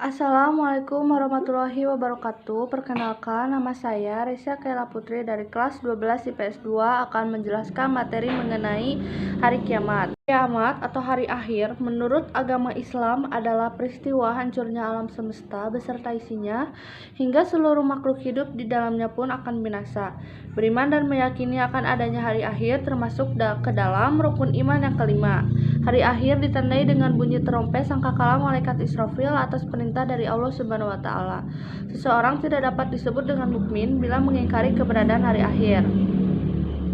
Assalamualaikum warahmatullahi wabarakatuh. Perkenalkan, nama saya Reza Kayla Putri dari kelas 12 IPS 2 akan menjelaskan materi mengenai hari kiamat. Kiamat atau hari akhir menurut agama Islam adalah peristiwa hancurnya alam semesta beserta isinya hingga seluruh makhluk hidup di dalamnya pun akan binasa. Beriman dan meyakini akan adanya hari akhir termasuk ke dalam rukun iman yang kelima. Hari akhir ditandai dengan bunyi terompet sangkakala malaikat Israfil atas perintah dari Allah Subhanahu wa taala. Seseorang tidak dapat disebut dengan mukmin bila mengingkari keberadaan hari akhir.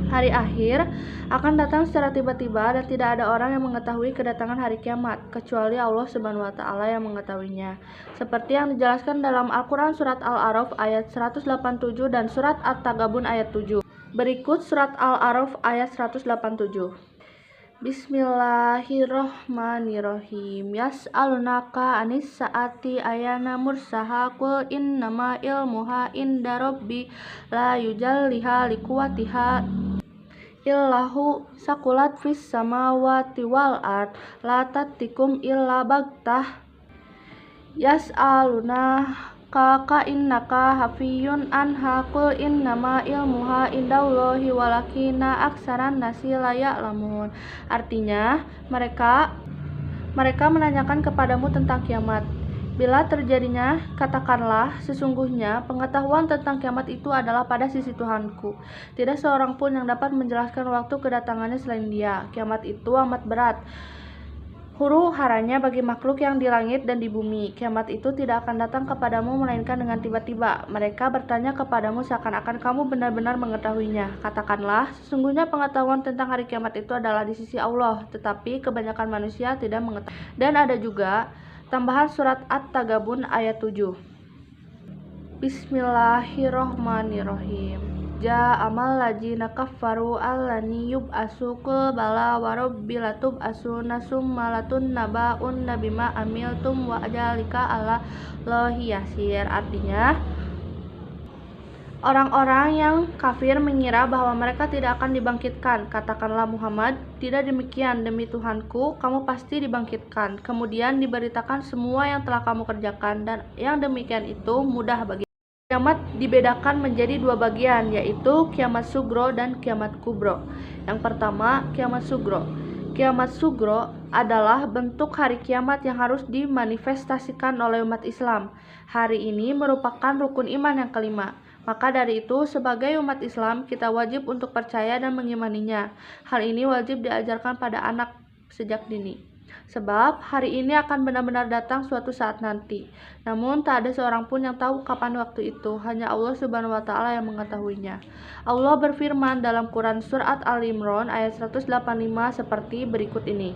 Hari akhir akan datang secara tiba-tiba dan tidak ada orang yang mengetahui kedatangan hari kiamat kecuali Allah Subhanahu wa taala yang mengetahuinya. Seperti yang dijelaskan dalam Al-Qur'an surat Al-A'raf ayat 187 dan surat At-Taghabun ayat 7. Berikut surat Al-A'raf ayat 187. Bismillahirrohmanirrohim. Yas'alunaka anis saati ayana mursaha qul innama ilmuha inda rabbi la yujalliha liquwatiha illahu sakulat fis samawati wal ard la tatikum illa bagtah yas'alunaka innaka hafiyun anha qul innama ilmuha indallahi walakina aksaran nasi la ya'lamun. Artinya, mereka menanyakan kepadamu tentang kiamat. Bila terjadinya, katakanlah, sesungguhnya pengetahuan tentang kiamat itu adalah pada sisi Tuhanku. Tidak seorang pun yang dapat menjelaskan waktu kedatangannya selain Dia. Kiamat itu amat berat. Huru-haranya bagi makhluk yang di langit dan di bumi. Kiamat itu tidak akan datang kepadamu melainkan dengan tiba-tiba. Mereka bertanya kepadamu seakan-akan kamu benar-benar mengetahuinya. Katakanlah, sesungguhnya pengetahuan tentang hari kiamat itu adalah di sisi Allah, tetapi kebanyakan manusia tidak mengetahui. Dan ada juga tambahan surat At-Taghabun ayat 7. Bismillahirrohmanirrohim. Ja'amal ladzina kaffaru allani yub'asu qul bala wa rabbi latub'asuna summa latunnaba'unna bima amiltum wa ajalika ala Allahi yasir. Artinya, orang-orang yang kafir mengira bahwa mereka tidak akan dibangkitkan. Katakanlah Muhammad, tidak demikian, demi Tuhanku, kamu pasti dibangkitkan. Kemudian diberitakan semua yang telah kamu kerjakan, dan yang demikian itu mudah bagi. Kiamat dibedakan menjadi dua bagian, yaitu kiamat sugro dan kiamat kubro. Yang pertama, kiamat sugro. Kiamat sugro adalah bentuk hari kiamat yang harus dimanifestasikan oleh umat Islam. Hari ini merupakan rukun iman yang kelima. Maka dari itu, sebagai umat Islam, kita wajib untuk percaya dan mengimaninya. Hal ini wajib diajarkan pada anak sejak dini. Sebab hari ini akan benar-benar datang suatu saat nanti. Namun tak ada seorang pun yang tahu kapan waktu itu, hanya Allah Subhanahu wa taala yang mengetahuinya. Allah berfirman dalam Quran surat Al-Imran ayat 185 seperti berikut ini.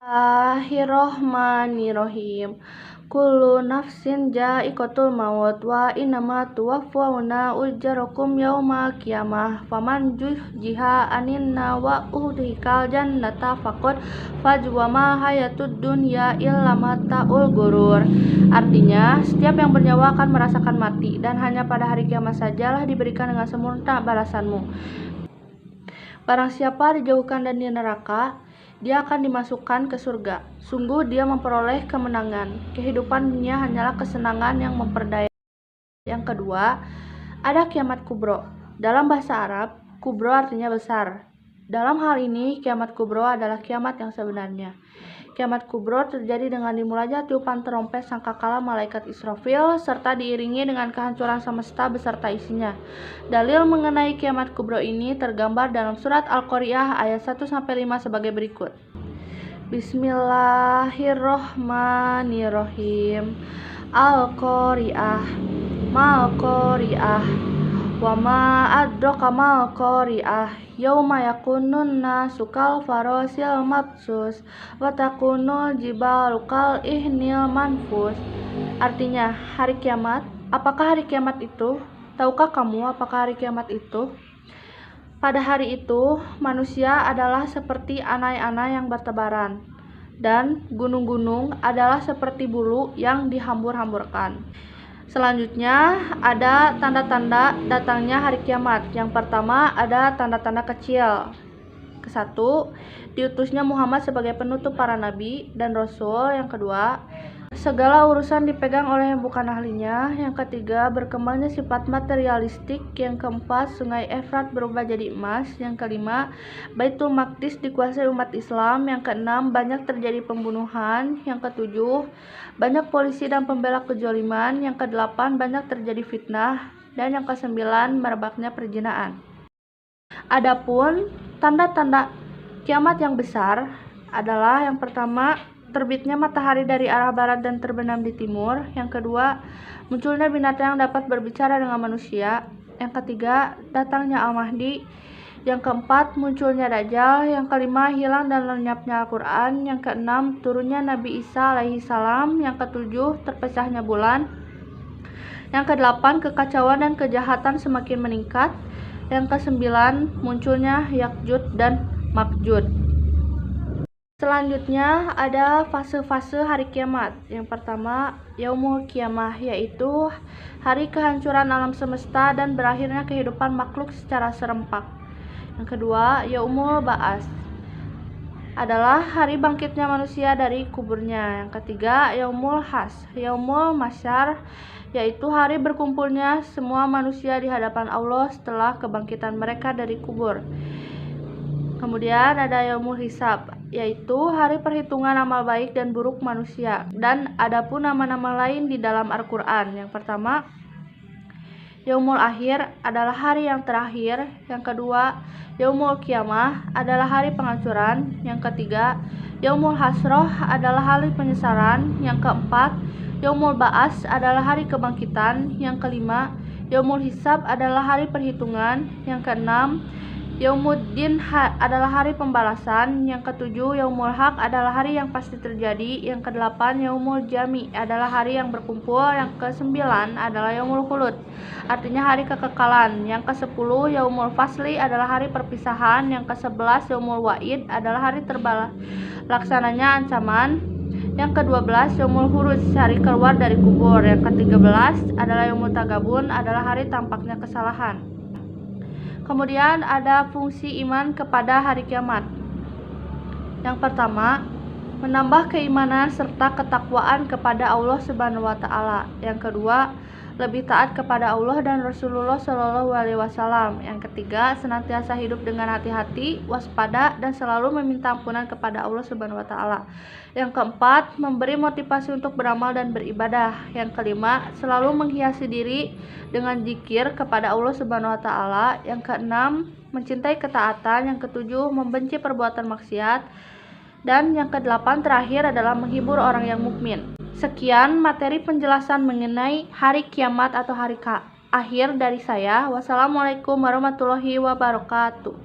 Bismillahirrohmanirrohim. Kullu nafsin ja'iqatul maut wa innama tuwaffawna ujrakum yaumal qiyamah faman zuhziha 'anil nar wa udkhilal jannata faqad faz wa ma hayatud dunya illa mata'ul ghurur. Artinya, setiap yang bernyawa akan merasakan mati, dan hanya pada hari kiamat sajalah diberikan dengan sempurna balasanmu. Barang siapa dijauhkan dari neraka, dia akan dimasukkan ke surga. Sungguh dia memperoleh kemenangan. Kehidupan dunia hanyalah kesenangan yang memperdaya. Yang kedua, ada kiamat kubro. Dalam bahasa Arab, kubro artinya besar. Dalam hal ini, kiamat kubro adalah kiamat yang sebenarnya. Kiamat kubro terjadi dengan dimulainya tiupan terompet sangkakala malaikat Israfil serta diiringi dengan kehancuran semesta beserta isinya. Dalil mengenai kiamat kubro ini tergambar dalam surat Al-Qari'ah ayat 1-5 sebagai berikut. Bismillahirrohmanirrohim. Al-Qari'ah. Mal-Qari'ah. Wa ma adraka mal qari'ah yauma yakunun nasu kal farasil mabsus wa takunul jibalu kal ihnil manfus. Artinya, hari kiamat. Apakah hari kiamat itu? Tahukah kamu apakah hari kiamat itu? Pada hari itu, manusia adalah seperti anai-anai yang bertebaran, dan gunung-gunung adalah seperti bulu yang dihambur-hamburkan. Selanjutnya ada tanda-tanda datangnya hari kiamat. Yang pertama ada tanda-tanda kecil. Kesatu, diutusnya Muhammad sebagai penutup para nabi dan rasul. Yang kedua, segala urusan dipegang oleh yang bukan ahlinya. Yang ketiga, berkembangnya sifat materialistik. Yang keempat, sungai Efrat berubah jadi emas. Yang kelima, Baitul Maqdis dikuasai umat Islam. Yang keenam, banyak terjadi pembunuhan. Yang ketujuh, banyak polisi dan pembela kezaliman. Yang kedelapan, banyak terjadi fitnah. Dan yang kesembilan, merebaknya perzinaan. Adapun tanda-tanda kiamat yang besar adalah yang pertama, terbitnya matahari dari arah barat dan terbenam di timur. Yang kedua, munculnya binatang yang dapat berbicara dengan manusia. Yang ketiga, datangnya Al-Mahdi. Yang keempat, munculnya Dajjal. Yang kelima, hilang dan lenyapnya Al-Quran. Yang keenam, turunnya Nabi Isa alaihi salam. Yang ketujuh, terpecahnya bulan. Yang kedelapan, kekacauan dan kejahatan semakin meningkat. Yang kesembilan, munculnya Yakjud dan Makjud. Selanjutnya ada fase-fase hari kiamat. Yang pertama, Yaumul Qiyamah, yaitu hari kehancuran alam semesta dan berakhirnya kehidupan makhluk secara serempak. Yang kedua, Yaumul Ba'as, adalah hari bangkitnya manusia dari kuburnya. Yang ketiga, Yaumul Has, Yaumul Masyar, yaitu hari berkumpulnya semua manusia di hadapan Allah setelah kebangkitan mereka dari kubur. Kemudian ada Yaumul Hisab, yaitu hari perhitungan amal baik dan buruk manusia. Dan ada pun nama-nama lain di dalam Al-Quran. Yang pertama, Yaumul Akhir adalah hari yang terakhir. Yang kedua, Yaumul Qiyamah adalah hari penghancuran. Yang ketiga, Yaumul Hasroh adalah hari penyesaran. Yang keempat, Yaumul Ba'as adalah hari kebangkitan. Yang kelima, Yaumul Hisab adalah hari perhitungan. Yang keenam, Yaumuddin adalah hari pembalasan. Yang ketujuh, Yaumul Haq adalah hari yang pasti terjadi. Yang kedelapan, Yaumul Jami adalah hari yang berkumpul. Yang kesembilan adalah Yaumul Khulud, artinya hari kekekalan. Yang kesepuluh, Yaumul Fasli adalah hari perpisahan. Yang kesebelas, Yaumul Wa'id adalah hari terlaksananya ancaman. Yang ke-12, Yaumul Huruj, hari keluar dari kubur. Yang ke-13 adalah Yaumul Tagabun, adalah hari tampaknya kesalahan. Kemudian ada fungsi iman kepada hari kiamat. Yang pertama, menambah keimanan serta ketakwaan kepada Allah Subhanahu wa taala. Yang kedua, lebih taat kepada Allah dan Rasulullah Shallallahu alaihi wasallam. Yang ketiga, senantiasa hidup dengan hati-hati, waspada dan selalu meminta ampunan kepada Allah Subhanahu wa taala. Yang keempat, memberi motivasi untuk beramal dan beribadah. Yang kelima, selalu menghiasi diri dengan zikir kepada Allah Subhanahu wa taala. Yang keenam, mencintai ketaatan. Yang ketujuh, membenci perbuatan maksiat. Dan yang kedelapan terakhir adalah menghibur orang yang mukmin. Sekian materi penjelasan mengenai hari kiamat atau hari akhir dari saya. Wassalamualaikum warahmatullahi wabarakatuh.